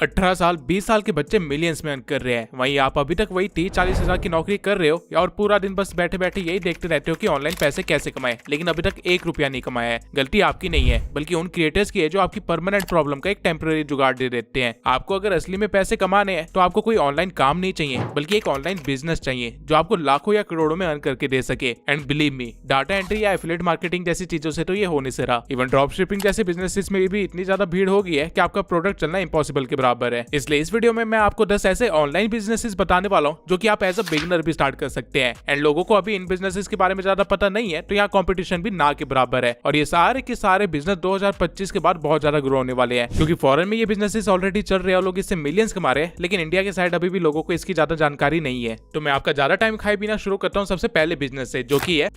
18 साल 20 साल के बच्चे मिलियंस में अर्न कर रहे हैं, वहीं आप अभी तक वही 30-40 हजार की नौकरी कर रहे हो और पूरा दिन बस बैठे बैठे यही देखते रहते हो कि ऑनलाइन पैसे कैसे कमाए, लेकिन अभी तक 1 रुपया नहीं कमाया है। गलती आपकी नहीं है बल्कि उन क्रिएटर्स की है जो आपकी परमानेंट प्रॉब्लम का एक टेम्पररी जुगाड़ दे देते हैं। आपको अगर असली में पैसे कमाने हैं तो आपको कोई ऑनलाइन काम नहीं चाहिए बल्कि एक ऑनलाइन बिजनेस चाहिए जो आपको लाखों या करोड़ों में अर्न करके दे सके। And believe me, data entry या एफिलिएट मार्केटिंग जैसी चीजों से तो ये हो नहीं से रहा। इवन ड्रॉप शिपिंग जैसे बिजनेसेस में भी इतनी ज्यादा भीड़ हो गई है कि आपका प्रोडक्ट चलना इम्पॉसिबल के बराबर है। इसलिए इस वीडियो में मैं आपको 10 ऐसे ऑनलाइन बिजनेसेस बताने वाला हूं जो कि आप एज अ बिगिनर भी स्टार्ट कर सकते हैं। एंड लोगों को अभी इन बिजनेसेस के बारे में ज्यादा पता नहीं है तो यहाँ कंपटीशन भी ना के बराबर है और ये सारे के सारे बिजनेस 2025 के बाद बहुत ज्यादा ग्रो होने वाले हैं, क्योंकि फॉरेन में ये बिजनेसेस ऑलरेडी चल रहे हैं और लोग इससे मिलियंस कमा रहे हैं, लेकिन इंडिया के साइड अभी भी लोगों को इसकी ज्यादा जानकारी नहीं है। तो मैं आपका ज्यादा टाइम खाए बिना शुरू करता हूँ सबसे पहले बिजनेस से, जो कि है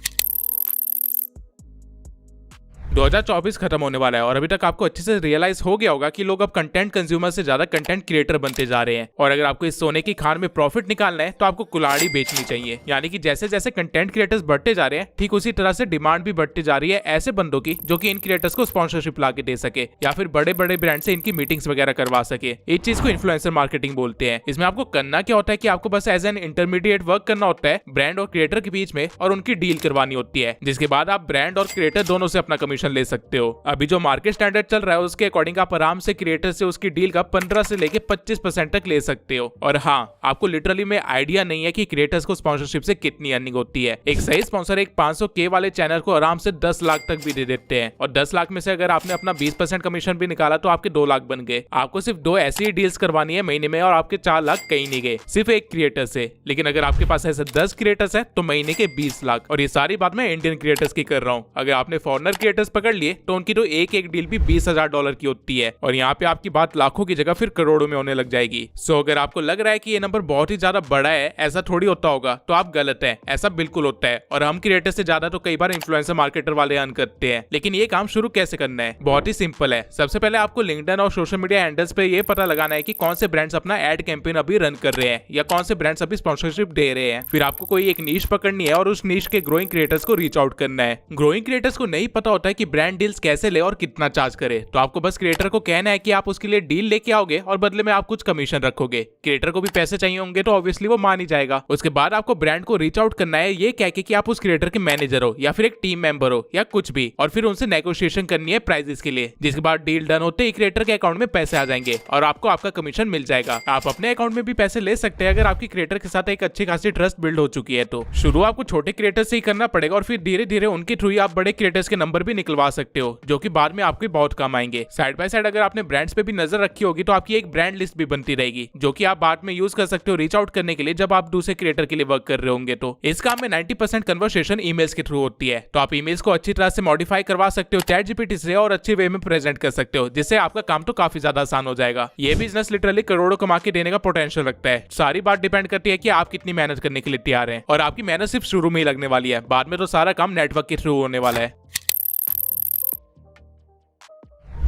2024 खत्म होने वाला है और अभी तक आपको अच्छे से रियलाइज हो गया होगा कि लोग अब कंटेंट कंज्यूमर से ज्यादा कंटेंट क्रिएटर बनते जा रहे हैं। और अगर आपको इस सोने की खान में प्रॉफिट निकालना है तो आपको कुल्हाड़ी बेचनी चाहिए। यानी कि जैसे जैसे कंटेंट क्रिएटर्स बढ़ते जा रहे हैं ठीक उसी तरह से डिमांड भी बढ़ती जा रही है ऐसे बंदों की जो कि इन क्रिएटर्स को स्पॉन्सरशिप ला के दे सके या फिर बड़े बड़े ब्रांड से इनकी मीटिंग्स वगैरह करवा सके। इस चीज को इन्फ्लुएंसर मार्केटिंग बोलते हैं। इसमें आपको करना क्या होता है कि आपको बस एज एन इंटरमीडिएट वर्क करना होता है ब्रांड और क्रिएटर के बीच में और उनकी डील करवानी होती है, जिसके बाद आप ब्रांड और क्रिएटर दोनों से अपना कमीशन ले सकते हो। अभी जो मार्केट स्टैंडर्ड चल रहा है उसके अकॉर्डिंग आप आराम से क्रिएटर से उसकी डील का 15 से लेके 25% तक ले सकते हो। और हाँ, आपको लिटरली में आइडिया नहीं है कि क्रिएटर्स को स्पॉन्सरशिप से कितनी अर्निंग होती है। एक सही स्पॉन्सर एक 500K वाले चैनल को आराम से 10 लाख तक भी दे देते हैं और 10 लाख में से अगर आपने अपना 20% कमीशन भी निकाला तो आपके 2 लाख बन गए। आपको सिर्फ 2 ऐसी ही डील्स करवानी है महीने में और आपके 4 लाख कहीं नहीं गए सिर्फ एक क्रिएटर से। लेकिन अगर आपके पास ऐसे 10 क्रिएटर्स है तो महीने के 20 लाख। और ये सारी बात मैं इंडियन क्रिएटर्स की कर रहा हूँ। अगर आपने फॉरेनर क्रिएटर्स पकड़ लिए तो उनकी तो एक डील भी $20,000 की होती है और यहाँ पे आपकी बात लाखों की जगह फिर करोड़ों में होने लग जाएगी। सो अगर आपको लग रहा है कि ये नंबर बहुत ही ज्यादा बड़ा है, ऐसा थोड़ी होता होगा, तो आप गलत हैं। ऐसा बिल्कुल होता है और हम क्रिएटर से ज्यादा तो कई बार इन्फ्लुएंसर मार्केटर वाले अर्न करते हैं। लेकिन ये काम शुरू कैसे करना है? बहुत ही सिंपल है। सबसे पहले आपको लिंक्डइन और सोशल मीडिया हैंडल्स पे ये पता लगाना है कि कौन से ब्रांड्स अपना एड कैंपेन अभी रन कर रहे हैं या कौन से ब्रांड्स अभी स्पॉन्सरशिप दे रहे हैं। फिर आपको कोई एक नीश पकड़नी है और उस नीश के ग्रोइंग क्रिएटर्स को रीच आउट करना है। ग्रोइंग क्रिएटर्स को नहीं पता होता है कि ब्रांड डील्स कैसे ले और कितना चार्ज करे, तो आपको बस क्रिएटर को कहना है कि आप उसके लिए डील लेके आओगे और बदले में आप कुछ कमीशन रखोगे। क्रिएटर को भी पैसे चाहिए होंगे तो ऑब्वियसली वो मान ही जाएगा। उसके बाद आपको ब्रांड को रीच आउट करना है ये कह के कि आप उस क्रिएटर के मैनेजर हो या फिर एक टीम मेंबर हो या कुछ भी, और फिर उनसे नेगोशिएशन करनी है प्राइजेस के लिए, जिसके बाद डील डन होते ही क्रिएटर के अकाउंट में पैसे आ जाएंगे और आपको आपका कमीशन मिल जाएगा। आप अपने अकाउंट में भी पैसे ले सकते हैं अगर आपकी क्रिएटर के साथ एक अच्छी खासी ट्रस्ट बिल्ड हो चुकी है। तो शुरू आपको छोटे क्रिएटर से ही करना पड़ेगा और फिर धीरे धीरे उनके थ्रू ही आप बड़े क्रिएटर्स के नंबर भी निकलवा सकते हो जो कि बाद में आपको बहुत काम आएंगे। साइड बाय साइड अगर आपने ब्रांड्स पे भी नजर रखी होगी तो आपकी एक ब्रांड लिस्ट भी बनती रहेगी जो कि आप बाद में यूज कर सकते हो रीच आउट करने के लिए जब आप दूसरे क्रिएटर के लिए वर्क कर रहे होंगे। तो इस काम में 90% कन्वर्सेशन ईमेल्स के थ्रू होती है, तो आप ईमेल्स को अच्छी तरह से मॉडिफाई करवा सकते हो ChatGPT से और अच्छे वे में प्रेजेंट कर सकते हो, जिससे आपका काम तो काफी ज्यादा आसान हो जाएगा। ये बिजनेस लिटरली करोड़ों कमा के देने का पोटेंशियल रखता है। सारी बात डिपेंड करती है कि आप कितनी मेहनत करने के लिए तैयार हैं और आपकी मेहनत सिर्फ शुरू में ही लगने वाली है, बाद में तो सारा काम नेटवर्क के थ्रू होने वाला है।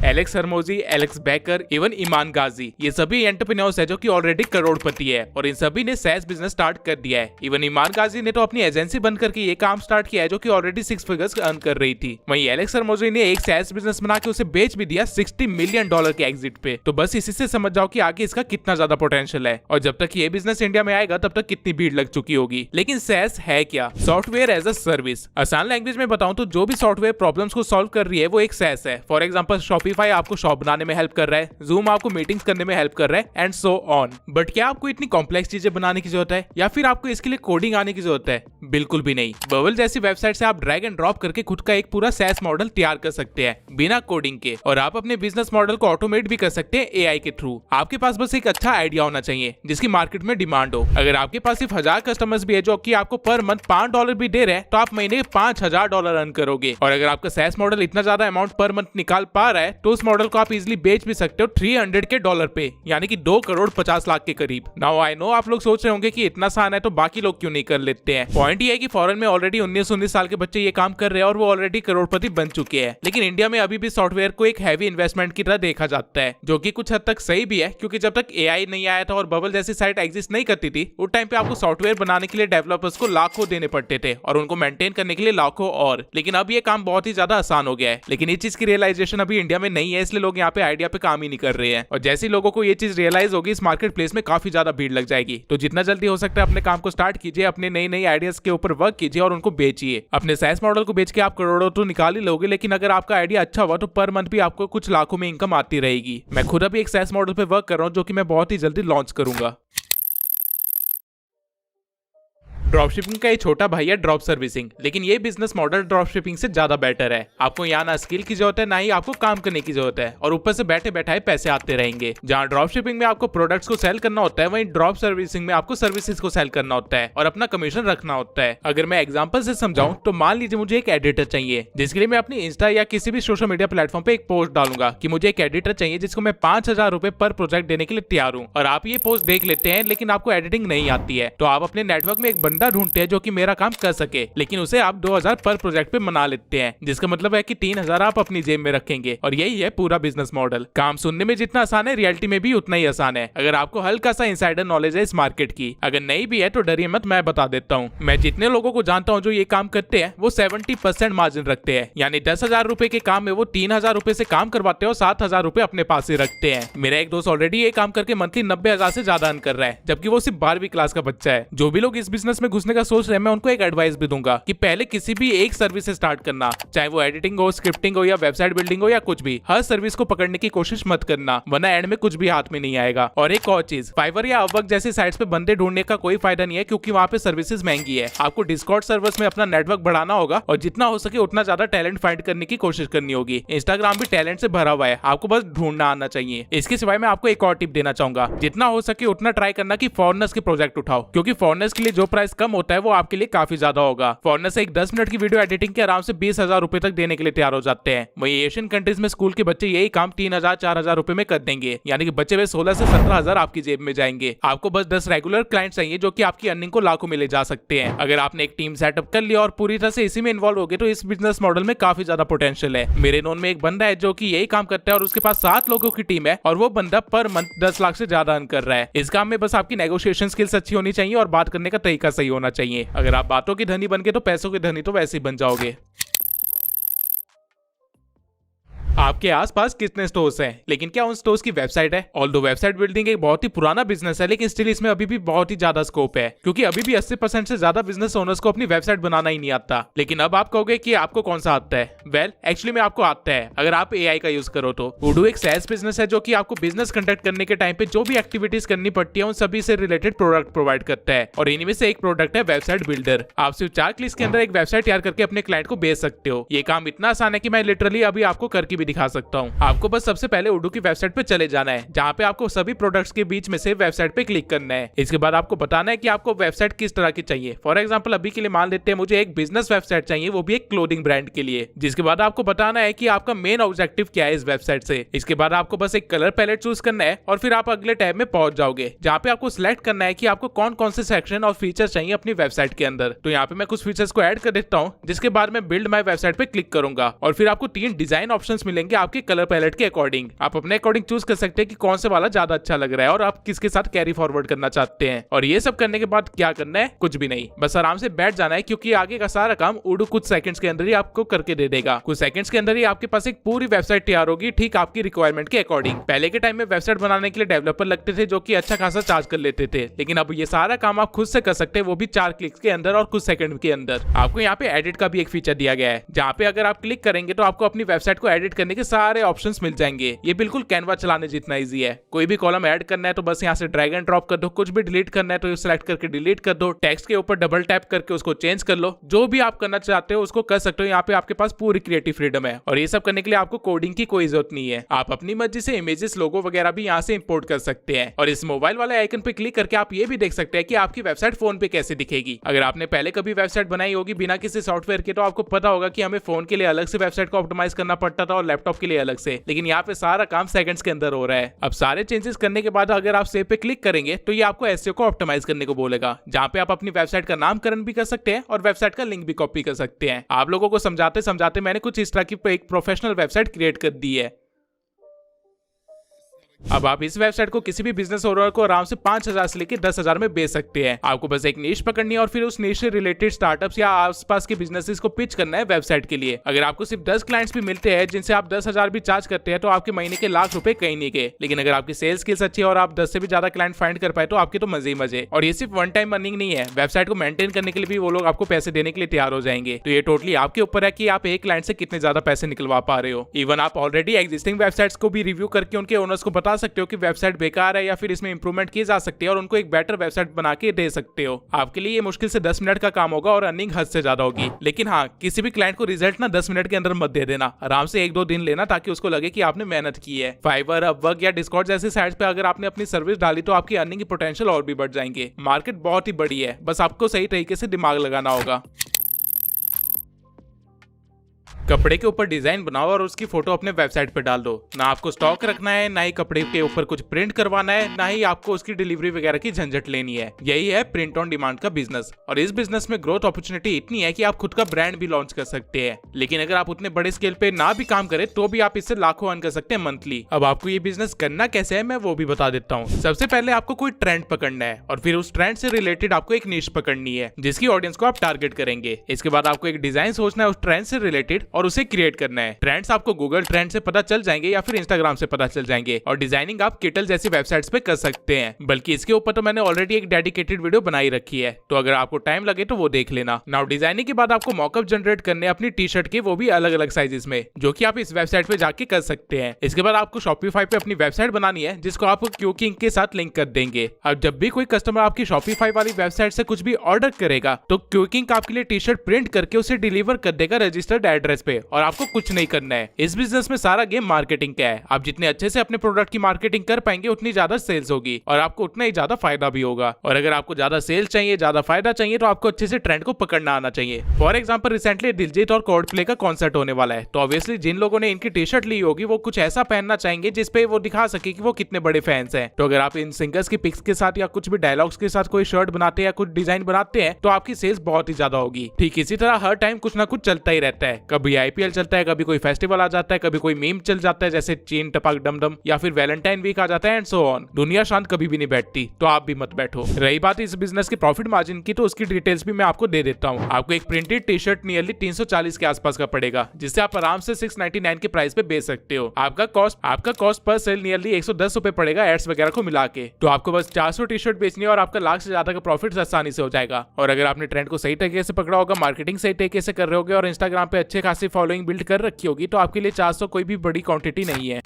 एलेक्स हरमोजी, एलेक्स बैकर, इवन ईमान गाजी, ये सभी एंटरप्रेन्योर्स है जो कि ऑलरेडी करोड़पति है और इन सभी ने SaaS बिजनेस स्टार्ट कर दिया है। इवन ईमान गाजी ने तो अपनी एजेंसी बंद करके ये काम स्टार्ट किया है जो कि ऑलरेडी 6 फिगर्स अर्न कर रही थी। वहीं एलेक्स हरमोजी ने एक SaaS बिजनेस बना के उसे बेच भी दिया $60 मिलियन के एग्जिट पे। तो बस इसी से समझ जाओ कि आगे इसका कितना ज्यादा पोटेंशियल है और जब तक ये बिजनेस इंडिया में आएगा तब तक कितनी भीड़ लग चुकी होगी। लेकिन SaaS है क्या? Software as a service. आसान लैंग्वेज में बताऊं तो जो भी सॉफ्टवेयर प्रॉब्लम्स को सॉल्व कर रही है वो एक SaaS है। फॉर एग्जाम्पल शॉपिफाई आपको शॉप बनाने में हेल्प कर रहा है, Zoom आपको मीटिंग्स करने में हेल्प कर रहा है एंड सो ऑन। बट क्या आपको इतनी कॉम्प्लेक्स चीजें बनाने की जरूरत है या फिर आपको इसके लिए कोडिंग आने की जरूरत है? बिल्कुल भी नहीं। बबल जैसी वेबसाइट से आप ड्रैग एंड ड्रॉप करके खुद का एक पूरा SaaS मॉडल तैयार कर सकते हैं बिना कोडिंग के, और आप अपने बिजनेस मॉडल को ऑटोमेट भी कर सकते हैं AI के थ्रू। आपके पास बस एक अच्छा आइडिया होना चाहिए जिसकी मार्केट में डिमांड हो। अगर आपके पास सिर्फ 1000 कस्टमर्स भी है जो कि आपको पर मंथ $5 भी दे रहे हैं तो आप महीने $5000 अर्न करोगे। और अगर आपका SaaS मॉडल इतना ज्यादा अमाउंट पर मंथ निकाल पा रहा है तो उस मॉडल को आप इजिली बेच भी सकते हो 300 पे, यानी कि 2 करोड़ 50 लाख के करीब। नाउ आई नो आप लोग सोच रहे होंगे कि इतना आसान है तो बाकी लोग क्यों नहीं कर लेते हैं। पॉइंट ये है कि फॉरेन में ऑलरेडी 19-19 साल के बच्चे ये काम कर रहे हैं और वो ऑलरेडी करोड़पति बन चुके हैं। लेकिन इंडिया में अभी भी सॉफ्टवेयर को एक हैवी इन्वेस्टमेंट की तरह देखा जाता है, जो कि कुछ हद तक सही भी है, क्योंकि जब तक AI नहीं आया था और बबल जैसी साइट एग्जिस्ट नहीं करती थी उस टाइम पे आपको सॉफ्टवेयर बनाने के लिए डेवलपर्स को लाखों देने पड़ते थे और उनको मेंटेन करने के लिए लाखों और। लेकिन अब ये काम बहुत ही ज्यादा आसान हो गया है। लेकिन इस चीज की रियलाइजेशन अभी इंडिया में में नहीं है, इसलिए लोग यहाँ पे आइडिया पे काम ही नहीं कर रहे हैं। और जैसे ही लोगों को ये चीज रियलाइज होगी, इस मार्केट प्लेस में काफी ज्यादा भीड़ लग जाएगी। तो जितना जल्दी हो सकता है अपने काम को स्टार्ट कीजिए, अपने नई नई आइडियाज के ऊपर वर्क कीजिए और उनको बेचिए। अपने SaaS मॉडल को बेच के आप करोड़ों तो निकाल ही लोगे, लेकिन अगर आपका आइडिया अच्छा हुआ तो पर मंथ भी आपको कुछ लाखों में इनकम आती रहेगी। मैं खुद अभी एक SaaS मॉडल पे वर्क कर रहा हूँ, जो कि मैं बहुत ही जल्दी लॉन्च करूंगा। ड्रॉप शिपिंग का एक छोटा भाई है ड्रॉप सर्विसिंग, लेकिन ये बिजनेस मॉडल ड्रॉप शिपिंग से ज्यादा बेटर है। आपको यहाँ ना स्किल की जरूरत है, ना ही आपको काम करने की जरूरत है, और ऊपर से बैठे बैठाए पैसे आते रहेंगे। जहाँ ड्रॉप शिपिंग में आपको प्रोडक्ट्स को सेल करना होता है, वहीं ड्रॉप सर्विसिंग में आपको सर्विसेज को सेल करना होता है और अपना कमीशन रखना होता है। अगर मैं एग्जाम्पल से समझाऊं तो मान लीजिए मुझे एक एडिटर चाहिए, जिसके लिए मैं अपनी इंस्टा या किसी भी सोशल मीडिया प्लेटफॉर्म पे एक पोस्ट डालूंगा कि मुझे एक एडिटर चाहिए जिसको मैं 5,000 रुपए पर प्रोजेक्ट देने के लिए तैयार हूँ। और आप ये पोस्ट देख लेते हैं, लेकिन आपको एडिटिंग नहीं आती है, तो आप अपने नेटवर्क में एक बंदा ढूंढते हैं जो कि मेरा काम कर सके, लेकिन उसे आप 2,000 पर प्रोजेक्ट पे मना लेते हैं, जिसका मतलब है कि 3,000 आप अपनी जेब में रखेंगे। और यही है पूरा बिजनेस मॉडल। काम सुनने में जितना आसान है, रियलिटी में भी उतना ही आसान है, अगर आपको हल्का सा इनसाइडर नॉलेज है इस मार्केट की। अगर नहीं भी है तो डरिए मत, मैं बता देता हूँ। मैं जितने लोगों को जानता हूँ जो ये काम करते हैं, वो 70% मार्जिन रखते हैं, यानी 10,000 रुपए के काम में वो 3,000 रुपए से काम करवाते हैं और 7,000 रुपए अपने पास से रखते हैं। मेरा एक दोस्त ऑलरेडी ये काम करके मंथली 90,000 से ज्यादा अर्न कर रहा है, जबकि वो सिर्फ 12वीं क्लास का बच्चा है। जो भी लोग इस बिजनेस में घुसने का सोच रहे हैं, मैं उनको एक एडवाइस भी दूंगा कि पहले किसी भी एक सर्विस से स्टार्ट करना, चाहे वो एडिटिंग हो, स्क्रिप्टिंग हो या वेबसाइट बिल्डिंग हो या कुछ भी। हर सर्विस को पकड़ने की कोशिश मत करना, वरना एंड में कुछ भी हाथ में नहीं आएगा। और एक और चीज, फाइवर या अपवर्क जैसी साइट्स पे बंदे ढूंढने का कोई फायदा नहीं है, क्योंकि वहाँ पे सर्विसेज महंगी है। आपको डिस्कॉर्ड सर्वर्स में अपना नेटवर्क बढ़ाना होगा और जितना हो सके उतना ज्यादा टैलेंट फाइंड करने की कोशिश करनी होगी। इंस्टाग्राम भी टैलेंट से भरा हुआ है, आपको बस ढूंढना आना चाहिए। इसके सिवाय मैं आपको एक और टिप देना चाहूंगा, जितना हो सके उतना ट्राई करना कि फॉरेनर्स के प्रोजेक्ट उठाओ, क्योंकि फॉरेनर्स के लिए जो प्राइस कम होता है वो आपके लिए काफी ज्यादा होगा। फॉरेनर्स एक 10 मिनट की वीडियो एडिटिंग के आराम से 20,000 रुपए तक देने के लिए तैयार हो जाते हैं। वहीं एशियन कंट्रीज में स्कूल के बच्चे यही काम 3,000 4,000 रुपए में कर देंगे, यानी कि बच्चे वे 16 से 17,000 आपकी जेब में जाएंगे। आपको बस 10 रेगुलर क्लाइंट चाहिए जो कि आपकी अर्निंग को लाखों में ले जा सकते हैं। अगर आपने एक टीम सेटअप कर लिया और पूरी तरह से इसी में इन्वॉल्व हो गए, तो इस बिजनेस मॉडल में काफी ज्यादा पोटेंशियल है। मेरे नोन में एक बंदा है जो कि यही काम करता है और उसके पास 7 लोगों की टीम है, और वो बंदा पर मंथ 10 लाख से ज्यादा अर्न कर रहा है। इस काम में बस आपकी नेगोशिएशन स्किल्स अच्छी होनी चाहिए और बात करने का तरीका सही होना चाहिए। अगर आप बातों की धनी बन गए तो पैसों के धनी तो वैसे ही बन जाओगे। आपके आसपास कितने स्टोर्स हैं, लेकिन क्या उन स्टोर्स की वेबसाइट है? ऑल्दो वेबसाइट बिल्डिंग एक बहुत ही पुराना बिजनेस है, लेकिन स्टिल इसमें अभी भी बहुत ही ज्यादा स्कोप है, क्योंकि अभी भी 80% से ज्यादा बिजनेस ओनर्स को अपनी वेबसाइट बनाना ही नहीं आता। लेकिन अब आप कहोगे कि आपको कौन सा आता है? वेल, एक्चुअली में आपको आता है, अगर आप AI का यूज करो तो। उडू एक SaaS बिजनेस है जो कि आपको बिजनेस कंडक्ट करने के टाइम पे जो भी एक्टिविटीज करनी पड़ती है उन सभी से रिलेटेड प्रोडक्ट प्रोवाइड करता है, और इनमें से एक प्रोडक्ट है वेबसाइट बिल्डर। आप सिर्फ 4 क्लिक्स के अंदर एक वेबसाइट तैयार करके अपने क्लाइंट को बेच सकते हो। ये काम इतना आसान है कि मैं लिटरली अभी आपको करके भी दिखा सकता हूँ। आपको बस सबसे पहले उडू की वेबसाइट पे चले जाना है, जहाँ पे आपको सभी प्रोडक्ट्स के बीच में से वेबसाइट पे क्लिक करना है। इसके बाद आपको बताना है कि आपको वेबसाइट किस तरह की चाहिए। फॉर एग्जांपल अभी के लिए मान लेते हैं मुझे एक बिजनेस वेबसाइट चाहिए, वो भी एक क्लोथिंग ब्रांड के लिए। जिसके बाद आपको बताना है कि आपका मेन ऑब्जेक्टिव क्या है इस वेबसाइट से। इसके बाद आपको बस एक कलर पैलेट चूज करना है और फिर आप अगले टैब में पहुंच जाओगे, जहाँ पे आपको सिलेक्ट करना है कि आपको कौन कौन से सेक्शन और फीचर चाहिए अपनी वेबसाइट के अंदर। तो यहाँ पे मैं कुछ फीचर्स को ऐड कर देता हूँ, जिसके बाद मैं बिल्ड माई वेबसाइट पे क्लिक करूंगा और फिर आपको 3 डिजाइन ऑप्शंस मिलेंगे आपके कलर पैलेट के अकॉर्डिंग। आप अपने अकॉर्डिंग चूज कर सकते हैं कि कौन से वाला ज्यादा अच्छा लग रहा है और आप किसके साथ कैरी फॉरवर्ड करना चाहते हैं। और ये सब करने के बाद क्या करना है? कुछ भी नहीं, बस आराम से बैठ जाना है, क्योंकि आगे का सारा काम उडू कुछ सेकंड्स के अंदर ही आपको करके दे देगा। कुछ सेकंड्स के अंदर ही आपके पास एक पूरी वेबसाइट तैयार होगी, ठीक आपकी रिक्वायरमेंट के अकॉर्डिंग। पहले के टाइम में वेबसाइट बनाने के लिए डेवलपर लगते थे जो कि अच्छा खासा चार्ज कर लेते थे, लेकिन अब ये सारा काम आप खुद से कर सकते हैं, वो भी 4 क्लिक्स के अंदर और कुछ सेकंड के अंदर। आपको यहाँ पे एडिट का भी एक फीचर दिया गया है, जहाँ पे अगर आप क्लिक करेंगे तो आपको अपनी वेबसाइट को एडिट करने के सारे ऑप्शंस मिल जाएंगे। ये बिल्कुल कैनवा चलाने जितना इजी है। कोई भी कॉलम ऐड करना है तो बस यहाँ से ड्रैग एंड ड्रॉप कर दो, कुछ भी डिलीट करना है तो सिलेक्ट करके डिलीट कर दो, टेक्स्ट के ऊपर डबल टैप करके उसको चेंज कर लो। जो भी आप करना चाहते हो उसको कर सकते हो। यहाँ पे आपके पास पूरी क्रिएटिव फ्रीडम है और ये सब करने के लिए आपको कोडिंग की कोई जरूरत नहीं है। आप अपनी मर्जी से इमेजेस, लोगो वगैरह भी यहाँ से इंपोर्ट कर सकते हैं। और इस मोबाइल वाले आइकन पे क्लिक करके आप ये भी देख सकते हैं कि आपकी वेबसाइट फोन पे कैसे दिखेगी। अगर आपने पहले कभी वेबसाइट बनाई होगी बिना किसी सॉफ्टवेयर के, तो आपको पता होगा कि हमें फोन के लिए अलग से वेबसाइट को ऑप्टिमाइज करना पड़ता था और लैपटॉप के लिए अलग से, लेकिन यहाँ पे सारा काम सेकंड्स के अंदर हो रहा है। अब सारे चेंजेस करने के बाद अगर आप सेव पे क्लिक करेंगे तो ये आपको एसईओ को ऑप्टिमाइज करने को बोलेगा, जहाँ पे आप अपनी वेबसाइट का नामकरण भी कर सकते हैं और वेबसाइट का लिंक भी कॉपी कर सकते हैं। आप लोगों को समझाते समझाते मैंने कुछ इस तरह की एक प्रोफेशनल वेबसाइट क्रिएट कर दी है। अब आप इस वेबसाइट को किसी भी बिजनेस ओनर को आराम से 5,000 से लेकर 10,000 में बेच सकते हैं। आपको बस एक नीश पकड़नी है और फिर उस नीश से रिलेटेड स्टार्टअप्स या आसपास के बिजनेसेस को पिच करना है वेबसाइट के लिए। अगर आपको सिर्फ 10 क्लाइंट्स भी मिलते हैं जिनसे आप 10,000 भी चार्ज करते हैं तो आपके महीने के लाख रुपए कहीं नहीं गए। लेकिन अगर आपकी सेल्स स्किल्स अच्छी है और आप 10 से भी ज्यादा क्लाइंट फाइंड कर पाए तो आपके तो मजे ही मजे। और ये सिर्फ वन टाइम अर्निंग नहीं है, वेबसाइट को मेंटेन करने के लिए भी वो लोग आपको पैसे देने के लिए तैयार हो जाएंगे। तो ये टोटली आपके ऊपर है कि आप एक क्लाइंट से कितने ज्यादा पैसे निकलवा पा रहे हो। इवन आप ऑलरेडी एग्जिस्टिंग वेबसाइट्स को भी रिव्यू करके उनके ओनर्स को बता सकते हो कि वेबसाइट बेकार है या फिर इसमें इंप्रूवमेंट की जा सकती है और उनको एक बेटर वेबसाइट बना के दे सकते हो। आपके लिए ये मुश्किल से 10 मिनट का काम होगा और अर्निंग हद से ज्यादा होगी। लेकिन हाँ, किसी भी क्लाइंट को रिजल्ट ना 10 मिनट के अंदर मत दे देना, आराम से 1-2 दिन लेना ताकि उसको लगे कि आपने मेहनत की है। फाइवर, अपवर्क या डिस्कॉर्ड जैसे साइट्स पे अगर आपने अपनी सर्विस डाली तो आपकी अर्निंग की पोटेंशियल और भी बढ़ जाएंगे। मार्केट बहुत ही बड़ी है, बस आपको सही तरीके से दिमाग लगाना होगा। कपड़े के ऊपर डिजाइन बनाओ और उसकी फोटो अपने वेबसाइट पे डाल दो। ना आपको स्टॉक रखना है, ना ही कपड़े के ऊपर कुछ प्रिंट करवाना है, ना ही आपको उसकी डिलीवरी वगैरह की झंझट लेनी है। यही है प्रिंट ऑन डिमांड का बिजनेस। और इस बिजनेस में ग्रोथ अपॉर्चुनिटी इतनी है कि आप खुद का ब्रांड भी लॉन्च कर सकते हैं। लेकिन अगर आप उतने बड़े स्केल पे ना भी काम करें तो भी आप इससे लाखों अर्न कर सकते हैं मंथली। अब आपको ये बिजनेस करना कैसे है मैं वो भी बता देता हूँ। सबसे पहले आपको कोई ट्रेंड पकड़ना है और फिर उस ट्रेंड से रिलेटेड आपको एक निश पकड़नी है जिसकी ऑडियंस को आप टारगेट करेंगे। इसके बाद आपको एक डिजाइन सोचना है उस ट्रेंड से रिलेटेड और उसे क्रिएट करना है। ट्रेंड्स आपको गूगल ट्रेंड से पता चल जाएंगे या फिर इंस्टाग्राम से पता चल जाएंगे। और डिजाइनिंग आप किटल जैसी वेबसाइट्स पे कर सकते हैं, बल्कि इसके ऊपर तो मैंने ऑलरेडी एक डेडिकेटेड वीडियो बनाई रखी है, तो अगर आपको टाइम लगे तो वो देख लेना। नाउ डिजाइनिंग के बाद आपको मॉकअप जनरेट करने अपनी टी शर्ट के, वो भी अलग अलग साइजेस में, जो कि आप इस वेबसाइट पे जाके कर सकते हैं। इसके बाद आपको शॉपिफाई पे अपनी वेबसाइट बनानी है जिसको आप क्यूकिंग के साथ लिंक कर देंगे। अब जब भी कोई कस्टमर आपकी शॉपिफाई वाली वेबसाइट से कुछ भी ऑर्डर करेगा तो क्यूकिंग आपके लिए टी शर्ट प्रिंट करके उसे डिलीवर कर देगा रजिस्टर्ड एड्रेस पे और आपको कुछ नहीं करना है। इस बिजनेस में सारा गेम मार्केटिंग का है। आप जितने अच्छे से अपने प्रोडक्ट की मार्केटिंग कर पाएंगे उतनी ज्यादा सेल्स होगी और आपको उतना ही ज्यादा फायदा भी होगा। और अगर आपको ज्यादा सेल्स चाहिए, ज्यादा फायदा चाहिए तो आपको अच्छे से ट्रेंड को पकड़ना आना चाहिए। फॉर एग्जांपल रिसेंटली दिलजीत और कोल्डप्ले का कॉन्सर्ट होने वाला है, तो ऑब्वियसली जिन लोगों ने इनकी टी शर्ट ली होगी वो कुछ ऐसा पहनना चाहेंगे जिसपे वो दिखा सके कि वो कितने बड़े फैंस हैं। तो अगर आप इन सिंगर्स की पिक्स के साथ या कुछ भी डायलॉग्स के साथ कोई शर्ट बनाते हैं या कुछ डिजाइन बनाते हैं तो आपकी सेल्स बहुत ही ज्यादा होगी। ठीक इसी तरह हर टाइम कुछ ना कुछ चलता ही रहता है। कभी आईपीएल चलता है, कभी कोई फेस्टिवल आ जाता है, कभी कोई मीम चल जाता है जैसे चीन टपाक डमडम, या फिर वैलेंटाइन वीक आ जाता है एंड सो ऑन। दुनिया शांत कभी भी नहीं बैठती, तो आप भी मत बैठो। रही बात इस बिजनेस के प्रॉफिट मार्जिन की, तो उसकी डिटेल्स भी मैं आपको दे देता हूँ। आपको एक प्रिंटेड टी शर्ट नियरली 340 के आसपास का पड़ेगा, जिससे आप आराम से 699 के प्राइस पे बेच सकते हो। आपका कॉस्ट पर सेल नियरली 110 रुपए पड़ेगा एड्स वगैरह को मिला के। तो आपको बस 400 टी शर्ट बेचनी है और आपका लाख से ज्यादा का प्रॉफिट आसानी से हो जाएगा। और अगर आपने ट्रेंड को सही तरीके से पकड़ा होगा, मार्केटिंग सही तरीके से कर रहे होगे और इंस्टाग्राम पे अच्छे खासी फॉलोइंग बिल्ड कर रखी होगी, तो आपके लिए 400 कोई भी बड़ी क्वांटिटी नहीं है।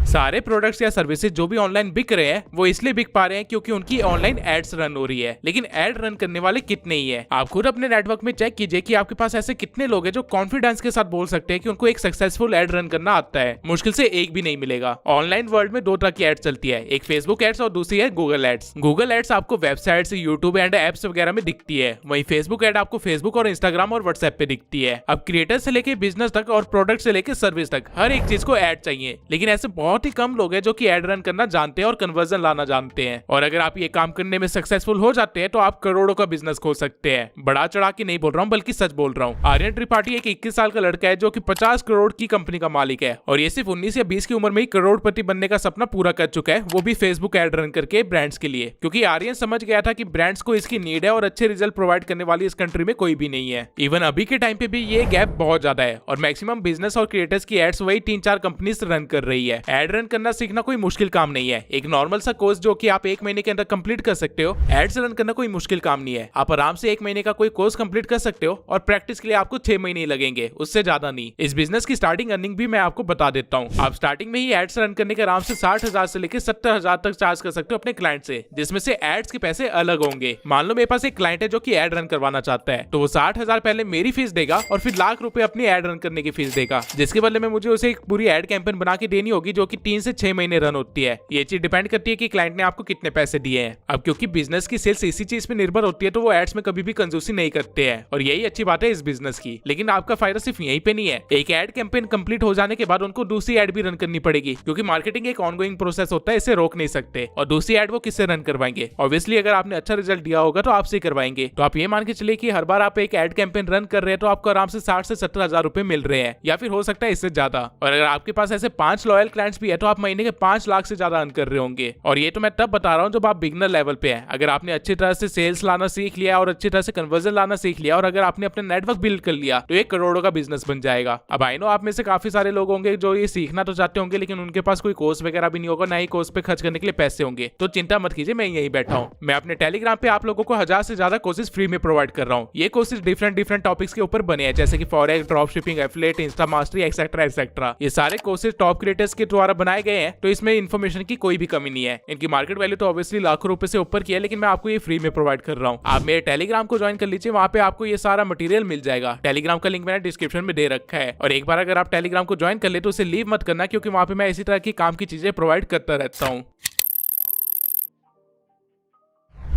सारे प्रोडक्ट्स या सर्विसेज जो भी ऑनलाइन बिक रहे हैं वो इसलिए बिक पा रहे हैं क्योंकि उनकी ऑनलाइन एड्स रन हो रही है। लेकिन एड रन करने वाले कितने ही है? आप खुद अपने नेटवर्क में चेक कीजिए कि आपके पास ऐसे कितने लोग हैं जो कॉन्फिडेंस के साथ बोल सकते हैं कि उनको एक सक्सेसफुल एड रन करना आता है। मुश्किल से एक भी नहीं मिलेगा। ऑनलाइन वर्ल्ड में 2 तरह की एड्स चलती है, एक फेसबुक एड्स और दूसरी है गूगल एड्स। गूगल एड्स आपको वेबसाइट्स, यूट्यूब एंड एप्स वगैरह में दिखती है, वहीं फेसबुक एड आपको फेसबुक और इंस्टाग्राम और व्हाट्सएप पे दिखती है। अब क्रिएटर से लेके बिजनेस तक और प्रोडक्ट से लेके सर्विस तक हर एक चीज को एड चाहिए, लेकिन ऐसे बहुत ही कम लोग हैं जो कि एड रन करना जानते हैं और कन्वर्जन लाना जानते हैं। और अगर आप ये काम करने में सक्सेसफुल हो जाते हैं तो आप करोड़ों का बिजनेस खोल सकते हैं। बड़ा चढ़ा के नहीं बोल रहा हूँ, बल्कि सच बोल रहा हूँ। आर्यन त्रिपाठी एक 21 साल का लड़का है जो कि 50 करोड़ की कंपनी का मालिक है और ये सिर्फ 19 या 20 की उम्र में ही करोड़पति बनने का सपना पूरा कर चुका है, वो भी फेसबुक एड रन करके ब्रांड्स के लिए। क्योंकि आर्यन समझ गया था कि ब्रांड्स को इसकी नीड है और अच्छे रिजल्ट प्रोवाइड करने वाली इस कंट्री में कोई भी नहीं है। इवन अभी के टाइम पे भी ये गैप बहुत ज्यादा है और मैक्सिमम बिजनेस और क्रिएटर्स की एड्स वही 3-4 कंपनीज रन कर रही है। एड रन करना सीखना कोई मुश्किल काम नहीं है। एक नॉर्मल सा कोर्स जो कि आप 1 महीने के अंदर कंप्लीट कर सकते हो। एड्स रन करना कोई मुश्किल काम नहीं है। आप आराम से 1 महीने का कोई कोर्स कंप्लीट कर सकते हो और प्रैक्टिस के लिए आपको 6 महीने लगेंगे, उससे ज्यादा नहीं। इस बिजनेस की स्टार्टिंग अर्निंग भी मैं आपको बता देता हूँ। आप स्टार्टिंग में ही एड्स रन करने के आराम से 60,000 से लेकर 70,000 तक चार्ज कर सकते हो अपने क्लाइंट से, जिसमें से एड्स के पैसे अलग होंगे। मान लो मेरे पास एक क्लाइंट है जो कि एड रन करवाना चाहता है, तो वो 60,000 पहले मेरी फीस देगा और फिर लाख रुपए अपनी एड रन करने की फीस देगा, जिसके बदले में मुझे उसे एक पूरी एड कैंपेन बना के देनी होगी जो कि कि 3 से 6 महीने रन होती है। ये चीज डिपेंड करती है कि क्लाइंट ने आपको कितने पैसे दिए हैं। अब क्योंकि बिजनेस की सेल्स इसी चीज पे निर्भर होती है तो वो एड्स में कभी भी कंजूसी नहीं करते हैं और यही अच्छी बात है इस बिजनेस की। लेकिन आपका फायदा सिर्फ यहीं पे नहीं है, एक एड कैंपेन कंप्लीट हो जाने के बाद उनको दूसरी एड भी रन करनी पड़ेगी, क्योंकि मार्केटिंग एक ऑनगोइंग प्रोसेस होता है, इसे रोक नहीं सकते। और दूसरी एड वो किससे रन करवाएंगे? ऑब्वियसली अगर आपने अच्छा रिजल्ट दिया होगा तो आपसे करवाएंगे। तो आप ये मान के चलिए कि हर बार आप एक एड कैंपेन रन कर रहे हैं तो आपको आराम से 60 से 70 हजार रुपए मिल रहे हैं, या फिर हो सकता है इससे ज्यादा। और अगर आपके पास ऐसे 5 लॉयल क्लाइंट्स भी है तो आप महीने के 5 लाख से ज्यादा अर्न कर रहे होंगे। और ये तो मैं तब बता रहा हूँ जब आप बिगनर लेवल पे हैं। अगर आपने अच्छी तरह से सेल्स लाना सीख लिया और अच्छी तरह से कन्वर्जन लाना सीख लिया और अगर आपने अपने नेटवर्क बिल्ड कर लिया तो एक करोड़ों का बिजनेस बन जाएगा। अब आई नो आप में से काफी सारे लोग होंगे जो ये सीखना तो चाहते होंगे लेकिन उनके पास कोई कोर्स वगैरह भी नहीं होगा, ना ही कोर्स पे खर्च करने के लिए पैसे होंगे। तो चिंता मत कीजिए, मैं यही बैठा हूँ। मैं अपने टेलीग्राम पे आप लोगों को 1000 से ज्यादा कोर्सेज फ्री में प्रोवाइड कर रहा हूँ। ये कोर्सेज डिफरेंट टॉपिक्स के ऊपर बने हैं, जैसे कि forex, drop shipping, affiliate, Insta mastery, etcetera etcetera. ये सारे कोर्सेज टॉप क्रिएटर्स के द्वारा बनाए गए हैं, तो इसमें इन्फॉर्मेशन की कोई भी कमी नहीं है। इनकी मार्केट वैल्यू तो ऑब्वियसली लाखों रुपए से ऊपर की है, लेकिन मैं आपको ये फ्री में प्रोवाइड कर रहा हूँ। आप मेरे टेलीग्राम को ज्वाइन कर लीजिए, वहां पे आपको ये सारा मटेरियल मिल जाएगा। टेलीग्राम का लिंक मैंने डिस्क्रिप्शन में दे रखा है। और एक बार अगर आप टेलीग्राम को ज्वाइन कर ले तो उसे लीव मत करना, क्योंकि वहां पे मैं इसी तरह की काम की चीजें प्रोवाइड करता रहता हूँ।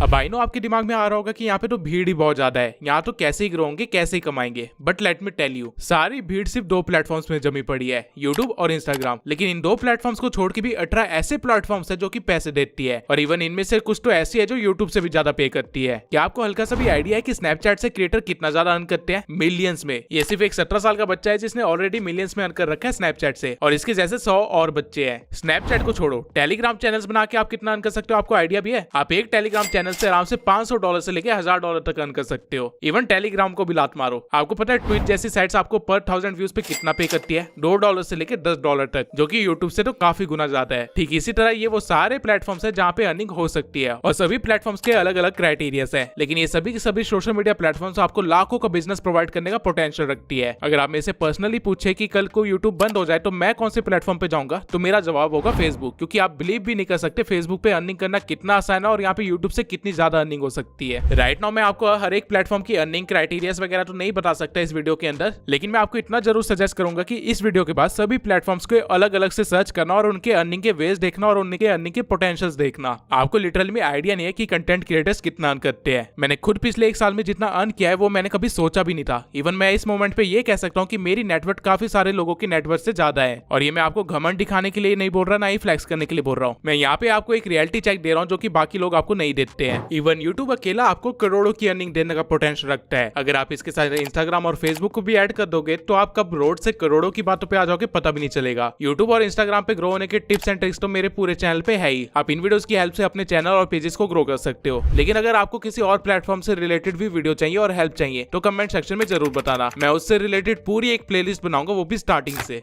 अब आई नो आपके दिमाग में आ रहा होगा कि यहाँ पे तो भीड़ ही बहुत ज्यादा है, यहाँ तो कैसे ही ग्रो होंगे, कैसे ही कमाएंगे। But let me tell you, सारी भीड़ सिर्फ 2 प्लेटफॉर्म्स में जमी पड़ी है, यूट्यूब और इंस्टाग्राम। लेकिन इन 2 प्लेटफॉर्म्स को छोड़ के भी 18 ऐसे प्लेटफॉर्म्स है जो कि पैसे देती है, और इवन इनमें से कुछ तो ऐसी है जो यूट्यूब से भी ज्यादा पे करती है। क्या आपको हल्का सा भी आइडिया है कि स्नैपचैट से क्रिएटर कितना ज्यादा अर्न करते हैं? मिलियंस में। ये सिर्फ एक 17 साल का बच्चा है जिसने ऑलरेडी मिलियंस में अर्न कर रखा है स्नैपचैट से, और इसके जैसे 100 और बच्चे हैं। स्नैपचैट को छोड़ो, टेलीग्राम चैनल्स बना के आप कितना अर्न कर सकते हो आपको आइडिया भी है? आप एक टेलीग्राम चैनल से आराम से $500 से लेके $1000 तक अर्न कर सकते हो। इवन टेलीग्राम को भी लात मारो। आपको पता है ट्वीट जैसी साइट्स आपको पर 1000 व्यूज पे कितना पे करती है? $2 से लेके $10 तक, जो कि यूट्यूब से तो काफी गुना ज्यादा है। ठीक इसी तरह ये वो सारे प्लेटफॉर्म्स है जहाँ पे अर्निंग हो सकती है, और सभी प्लेटफॉर्म्स के अलग अलग क्राइटेरियाज है। लेकिन ये सभी के सभी सोशल मीडिया प्लेटफॉर्म्स आपको लाखों का बिजनेस प्रोवाइड करने का पोटेंशियल रखती है। अगर आप मेरे से पर्सनली पूछे कि कल को यूट्यूब बंद हो जाए तो मैं कौन से प्लेटफॉर्म पे जाऊंगा, तो मेरा जवाब होगा फेसबुक। क्योंकि आप बिलीव भी नहीं कर सकते फेसबुक पे अर्निंग करना कितना आसान है और यहाँ पे यूट्यूब से कितनी ज्यादा अर्निंग हो सकती है। राइट नाउ मैं आपको हर एक प्लेटफॉर्म की अर्निंग क्राइटेरियाज वगैरह तो नहीं बता सकता इस वीडियो के अंदर, लेकिन मैं आपको इतना जरूर सजेस्ट करूंगा कि इस वीडियो के बाद सभी प्लेटफॉर्म्स को अलग अलग से सर्च करना और उनके अर्निंग के वेज देखना और उनके अर्निंग के पोटेंशियल्स देखना। आपको लिटरली में आइडिया नहीं है कि कंटेंट क्रिएटर्स कितना अर्न करते हैं। मैंने खुद पिछले 1 साल में जितना अर्न किया है वो मैंने कभी सोचा भी नहीं था। इवन मैं इस मोमेंट पे ये कह सकता हूँ कि मेरी नेटवर्क काफी सारे लोगों की नेटवर्क से ज्यादा है, और ये मैं आपको घमंड दिखाने के लिए नहीं बोल रहा, ना ही फ्लैक्स करने के लिए बोल रहा हूँ। मैं यहाँ पे आपको एक रियलिटी चेक दे रहा हूँ जो कि बाकी लोग आपको नहीं देते हैं। इवन यूट्यूब अकेला आपको करोड़ों की अर्निंग देने का पोटेंशियल रखता है। अगर आप इसके साथ इंस्टाग्राम और फेसबुक को भी ऐड कर दोगे तो आप कब रोड से करोड़ों की बातों पे आ जाओगे पता भी नहीं चलेगा। यूट्यूब और इंस्टाग्राम पे ग्रो होने के टिप्स एंड ट्रिक्स तो मेरे पूरे चैनल पे है ही। आप इन वीडियोस की हेल्प से अपने चैनल और पेजेस को ग्रो कर सकते हो। लेकिन अगर आपको किसी और प्लेटफॉर्म से रिलेटेड भी वीडियो चाहिए और हेल्प चाहिए तो कमेंट सेक्शन में जरूर बताना। मैं उससे रिलेटेड पूरी एक प्लेलिस्ट बनाऊंगा, वो भी स्टार्टिंग से।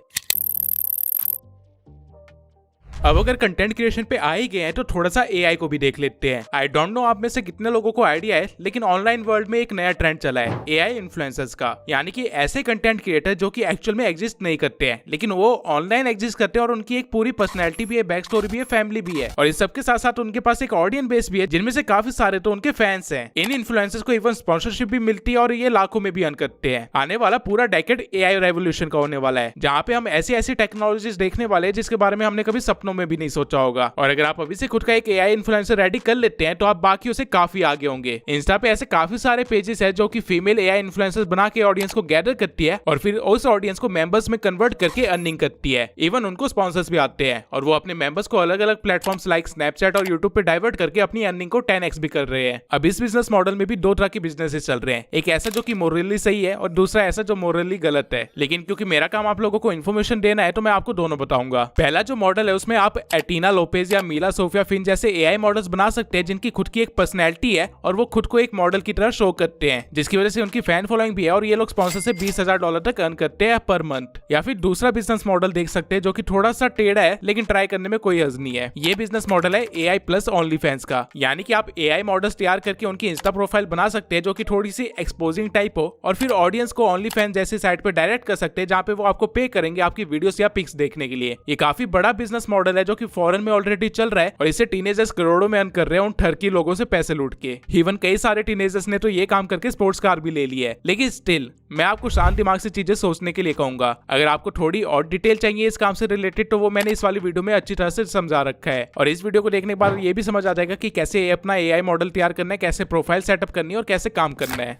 अब अगर कंटेंट क्रिएशन पे आ ही गए हैं तो थोड़ा सा एआई को भी देख लेते हैं। आई डोंट नो आप में से कितने लोगों को आइडिया है, लेकिन ऑनलाइन वर्ल्ड में एक नया ट्रेंड चला है एआई इन्फ्लुएंसर्स का। यानी कि ऐसे कंटेंट क्रिएटर जो कि एक्चुअल में एग्जिस्ट नहीं करते हैं, लेकिन वो ऑनलाइन एग्जिस्ट करते हैं और उनकी एक पूरी पर्सनैलिटी भी है, बैक स्टोरी भी है, फैमिली भी है, और इस सबके साथ साथ उनके पास एक ऑडियंस बेस भी है जिनमें से काफी सारे तो उनके फैंस हैं। इन इन्फ्लुएंसर्स को इवन स्पॉन्सरशिप भी मिलती है और ये लाखों में भी अर्न करते हैं। आने वाला पूरा डेकेड एआई रेवोल्यूशन का होने वाला है, जहाँ पे हम ऐसी ऐसी टेक्नोलॉजीज देखने वाले हैं जिसके बारे में हमने कभी सपनों में भी नहीं सोचा होगा। और अगर आप अभी से खुद का एक एआई इन्फ्लुएंसर रेडी कर लेते हैं तो आप बाकियों से काफी आगे होंगे। इंस्टा पे ऐसे काफी सारे पेजेस है जो कि फीमेल एआई इन्फ्लुएंसर्स बना के ऑडियंस को गैदर करती है और फिर उस ऑडियंस को मेंबर्स में कन्वर्ट करके अर्निंग करती है। इवन उनको स्पॉन्सर्स भी आते हैं और वो अपने मेंबर्स को अलग अलग प्लेटफॉर्म्स लाइक स्नैपचैट और यूट्यूब पे डाइवर्ट करके अपनी अर्निंग को 10x भी कर रहे हैं। अब इस बिजनेस मॉडल में भी 2 तरह के बिजनेसेस चल रहे हैं, एक ऐसा जो कि मोरली सही है और दूसरा ऐसा जो मोरली गलत है। लेकिन क्योंकि मेरा काम आप लोगों को इन्फॉर्मेशन देना है तो मैं आपको दोनों बताऊंगा। पहला जो मॉडल है उसमें आप एटिना लोपेज या मीला सोफिया फिन जैसे एआई मॉडल्स बना सकते हैं जिनकी खुद की एक पर्सनैलिटी है और वो खुद को एक मॉडल की तरह शो करते हैं, जिसकी वजह से उनकी फैन फॉलोइंग भी है और ये लोग स्पॉन्सर से $20,000 तक अर्न करते हैं पर मंथ। या फिर दूसरा बिजनेस मॉडल देख सकते हैं जो कि थोड़ा सा टेढ़ा है लेकिन ट्राई करने में कोई हर्ज नहीं है। ये बिजनेस मॉडल है एआई प्लस ओनली फैंस का। यानी कि आप एआई मॉडल्स तैयार करके उनकी इंस्टा प्रोफाइल बना सकते हैं जो कि थोड़ी सी एक्सपोजिंग टाइप हो और फिर ऑडियंस को ओनली फैंस जैसी साइट पे डायरेक्ट कर सकते हैं जहाँ पे वो आपको पे करेंगे आपकी वीडियोस या पिक्स देखने के लिए। ये काफी बड़ा बिजनेस मॉडल मॉडल है जो कि फॉरेन में ऑलरेडी चल रहा है और इससे टीनेजर्स करोड़ों में अर्न कर रहे हैं उन ठरकी लोगों से पैसे लूट के। इवन कई सारे टीनेजर्स ने तो ये काम करके स्पोर्ट्स कार भी ले ली है। लेकिन स्टिल मैं आपको शांत दिमाग से चीजें सोचने के लिए कहूंगा। अगर आपको थोड़ी और डिटेल चाहिए इस काम से रिलेटेड तो वो मैंने इस वाली वीडियो में अच्छी तरह से समझा रखा है और इस वीडियो को देखने के बाद ये भी समझ आ जाएगा कि कैसे अपना एआई मॉडल तैयार करना है, कैसे प्रोफाइल सेटअप करनी है और कैसे काम करना है।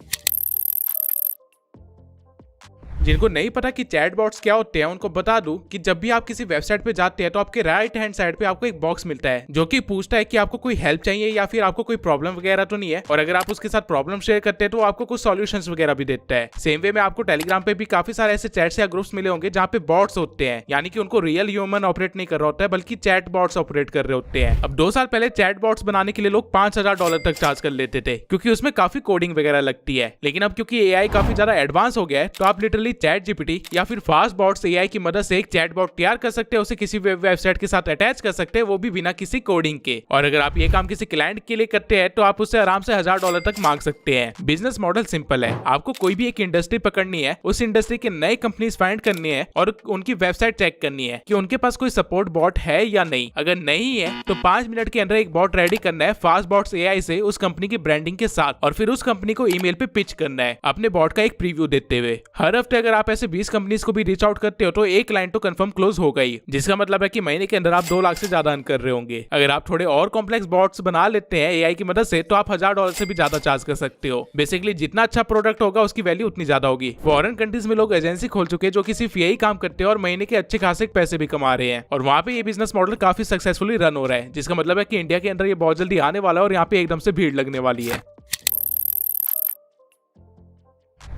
जिनको नहीं पता कि चैटबॉट्स क्या होते हैं उनको बता दूं कि जब भी आप किसी वेबसाइट पे जाते हैं तो आपके राइट हैंड साइड पे आपको एक बॉक्स मिलता है जो कि पूछता है कि आपको कोई हेल्प चाहिए या फिर आपको कोई प्रॉब्लम वगैरह तो नहीं है, और अगर आप उसके साथ प्रॉब्लम शेयर करते हैं तो आपको कुछ सॉल्यूशंस वगैरह भी देता है। सेम वे में आपको टेलीग्राम पे भी काफी सारे ऐसे चैट्स या ग्रुप्स मिले होंगे जहाँ पे बॉट्स होते हैं, यानी कि उनको रियल ह्यूमन ऑपरेट नहीं कर रहा होता है बल्कि चैट बॉट्स ऑपरेट कर रहे होते हैं। अब 2 साल पहले चैट बॉट्स बनाने के लिए लोग $5000 तक चार्ज कर लेते थे क्योंकि उसमें काफी कोडिंग वगैरह लगती है। लेकिन अब क्योंकि एआई काफी ज्यादा एडवांस हो गया है तो आप लिटरली चैट जीपीटी या फिर फास्ट बॉट्स एआई की मदद से एक चैट बॉट तैयार कर सकते हैं, उसे किसी वेबसाइट के साथ अटैच कर सकते हैं, वो भी बिना किसी कोडिंग के। और अगर आप ये काम किसी क्लाइंट के लिए करते हैं तो आप उससे आराम से $1000 तक मांग सकते हैं। बिजनेस मॉडल सिंपल है, आपको कोई भी एक इंडस्ट्री पकड़नी है, उस इंडस्ट्री के नए कंपनीज फाइंड करनी है और उनकी वेबसाइट चेक करनी है कि उनके पास कोई सपोर्ट बॉट है या नहीं। अगर नहीं है तो 5 मिनट के अंदर एक बॉट रेडी करना है फास्ट बॉट्स एआई से उस कंपनी की ब्रांडिंग के साथ, और फिर उस कंपनी को ईमेल पे पिच करना है अपने बॉट का एक प्रीव्यू देते हुए। हर हफ्ते अगर आप ऐसे 20 कंपनीज को भी रीच आउट करते हो तो एक क्लाइंट तो कंफर्म क्लोज हो गई, जिसका मतलब है कि महीने के अंदर आप 2 लाख से ज्यादा अर्न कर रहे होंगे। अगर आप थोड़े और कॉम्प्लेक्स बॉट्स बना लेते हैं एआई की मदद से तो आप $1000 से भी ज्यादा चार्ज कर सकते हो। बेसिकली जितना अच्छा प्रोडक्ट होगा उसकी वैल्यू उतनी ज्यादा होगी। फॉरेन कंट्रीज में लोग एजेंसी खोल चुके हैं जो कि सिर्फ यही काम करते हैं और महीने के अच्छे खासे पैसे भी कमा रहे हैं, और वहाँ पे ये बिजनेस मॉडल काफी सक्सेसफुली रन हो रहा है, जिसका मतलब है कि इंडिया के अंदर ये बहुत जल्दी आने वाला है और यहाँ पे एकदम से भीड़ लगने वाली है।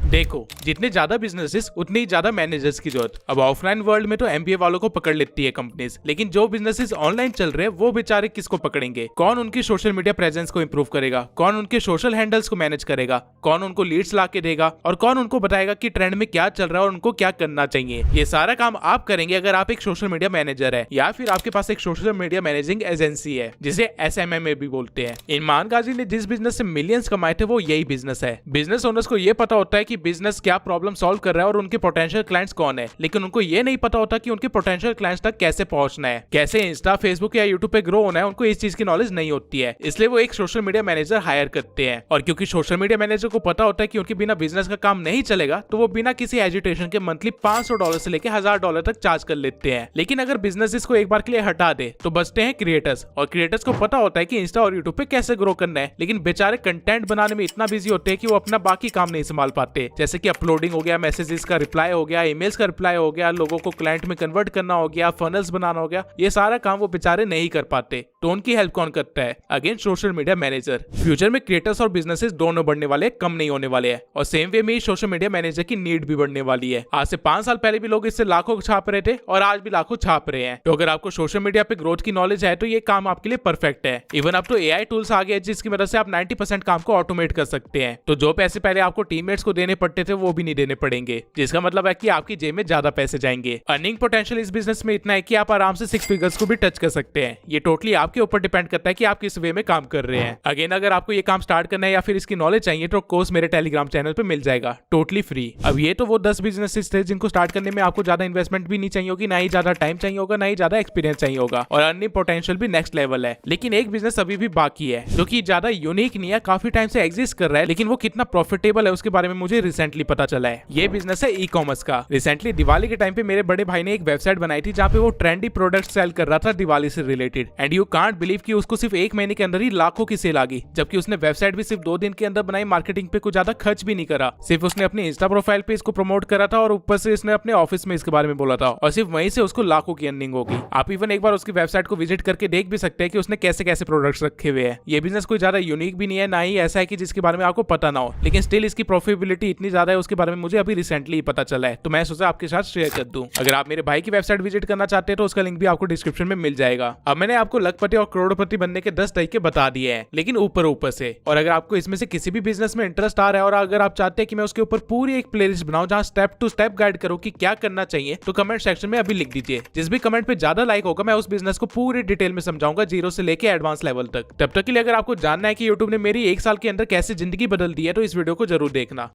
देखो, जितने ज्यादा बिजनेसेस उतनी ज्यादा मैनेजर्स की जरूरत। अब ऑफलाइन वर्ल्ड में तो एमबीए वालों को पकड़ लेती है कंपनीज, लेकिन जो बिजनेसेस ऑनलाइन चल रहे हैं वो बेचारे किसको पकड़ेंगे? कौन उनकी सोशल मीडिया प्रेजेंस को इंप्रूव करेगा? कौन उनके सोशल हैंडल्स को मैनेज करेगा? कौन उनको लीड्स ला के देगा? और कौन उनको बताएगा कि ट्रेंड में क्या चल रहा है और उनको क्या करना चाहिए? ये सारा काम आप करेंगे अगर आप एक सोशल मीडिया मैनेजर है या फिर आपके पास एक सोशल मीडिया मैनेजिंग एजेंसी है, जिसे SMMA भी बोलते हैं। इरमान गाजी ने जिस बिजनेस से मिलियंस कमाए थे वो यही बिजनेस है। बिजनेस ओनर्स को ये पता होता है कि बिजनेस क्या प्रॉब्लम सॉल्व कर रहा है और उनके पोटेंशियल क्लाइंट्स कौन है, लेकिन उनको ये नहीं पता होता कि उनके पोटेंशियल क्लाइंट्स तक कैसे पहुंचना है, कैसे इंस्टा, फेसबुक या यूट्यूब पे ग्रो होना है। उनको इस चीज की नॉलेज नहीं होती है, इसलिए वो एक सोशल मीडिया मैनेजर हायर करते हैं। और क्योंकि सोशल मीडिया मैनेजर को पता होता है कि उनके बिना बिजनेस का काम नहीं चलेगा, तो वो बिना किसी एजुटेशन के मंथली $500 से लेकर $1000 तक चार्ज कर लेते हैं। लेकिन अगर बिजनेस इसको एक बार के लिए हटा दे तो बचते हैं क्रिएटर्स, और क्रिएटर्स को पता होता है कि इंस्टा और यूट्यूब पे कैसे ग्रो करना है, लेकिन बेचारे कंटेंट बनाने में इतना बिजी होते हैं कि वो अपना बाकी काम नहीं संभाल पाते, जैसे कि अपलोडिंग हो गया, मैसेजेस का रिप्लाई हो गया, ईमेल्स का रिप्लाई हो गया, लोगों को क्लाइंट में कन्वर्ट करना हो गया, फनल्स बनाना हो गया। ये सारा काम वो बेचारे नहीं कर पाते, तो उनकी हेल्प कौन करता है? Again social media manager. Future में क्रिएटर्स और बिजनेसेस दोनों बढ़ने वाले, कम नहीं होने वाले हैं, और सेम वे में सोशल मीडिया मैनेजर की नीड भी बढ़ने वाली है। आज से 5 साल पहले भी लोग इससे लाखों छाप रहे थे और आज भी लाखों छाप रहे हैं। तो अगर आपको सोशल मीडिया पे ग्रोथ की नॉलेज है तो ये काम आपके लिए परफेक्ट है। इवन अब तो एआई टूल्स आ गए हैं जिसकी मदद से आप 90% काम को ऑटोमेट कर सकते हैं, तो जो पैसे पहले आपको टीममेट्स को देने पड़ते थे वो भी नहीं देने पड़ेंगे, जिसका मतलब है कि आपकी जेब में ज्यादा पैसे जाएंगे। अर्निंग पोटेंशियल इस बिजनेस में इतना है कि आप आराम से 6 फिगर्स को भी टच कर सकते हैं। ये टोटली आपके ऊपर डिपेंड करता है कि आप किस वे में काम कर रहे हैं। अगेन अगर आपको ये काम स्टार्ट करना है या फिर इसकी नॉलेज चाहिए तो कोर्स मेरे टेलीग्राम चैनल पे मिल जाएगा, टोटली फ्री। अब ये तो वो 10 बिजनेसेस थे जिनको स्टार्ट करने में आपको ज्यादा इन्वेस्टमेंट भी नहीं चाहिए होगी, ना ही ज्यादा टाइम चाहिए होगा, ना ही ज्यादा एक्सपीरियंस चाहिए होगा, और अर्निंग पोटेंशियल भी नेक्स्ट लेवल है। लेकिन एक बिजनेस अभी भी बाकी है जो कि ज्यादा यूनिक नहीं है, काफी टाइम से एग्जिस्ट कर रहा है, लेकिन वो कितना प्रॉफिटेबल है उसके बारे में मुझे रिसेंटली पता चला है। ये बिजनेस है ई-कॉमर्स का। रिसेंटली दिवाली के टाइम पे मेरे बड़े भाई ने एक वेबसाइट बनाई थी जहाँ पे वो ट्रेंडी प्रोडक्ट सेल कर रहा था दिवाली से related, and you can't believe कि उसको सिर्फ 1 महीने के अंदर ही लाखों की सेल आ गई, जबकि उसने वेबसाइट भी सिर्फ 2 दिन के अंदर बनाई, मार्केटिंग पे कुछ ज्यादा खर्च भी नहीं करा, सिर्फ उसने अपनी इंस्टा प्रोफाइल पे इसको प्रमोट करा था और ऊपर से इसने अपने ऑफिस में इसके बारे में बोला था, और सिर्फ वहीं से उसको लाखों की अर्निंग होगी। आप इवन एक बार उसकी वेबसाइट को विजिट करके देख भी सकते हैं कि उसने कैसे कैसे प्रोडक्ट्स रखे हुए हैं। ये बिजनेस कोई ज्यादा यूनिक भी नहीं है, ना ही ऐसा है कि जिसके बारे में आपको पता ना हो, लेकिन स्टिल इसकी प्रॉफिटेबिलिटी इतनी ज्यादा है उसके बारे में मुझे अभी रिसेंटली पता चला है, तो मैं सोचा आपके साथ शेयर कर दूं। अगर आप मेरे भाई की वेबसाइट विजिट करना चाहते हैं तो उसका लिंक भी आपको डिस्क्रिप्शन में मिल जाएगा। अब मैंने आपको लखपति और करोड़पति बनने के 10 तरीके बता दिए हैं, लेकिन ऊपर से। और अगर आपको इसमें से किसी भी बिजनेस में इंटरेस्ट आ रहा है और अगर आप चाहते हैं कि मैं उसके ऊपर पूरी एक प्लेलिस्ट बनाऊं जहां स्टेप टू स्टेप गाइड करूं कि क्या करना चाहिए, तो कमेंट सेक्शन में अभी लिख दीजिए। जिस भी कमेंट पे ज्यादा लाइक होगा मैं उस बिजनेस को पूरी डिटेल में समझाऊंगा, 0 से लेके एडवांस लेवल तक। तब तक के लिए अगर आपको जानना है कि यूट्यूब ने मेरी 1 साल के अंदर कैसे जिंदगी बदल दी है तो इस वीडियो को जरूर देखना।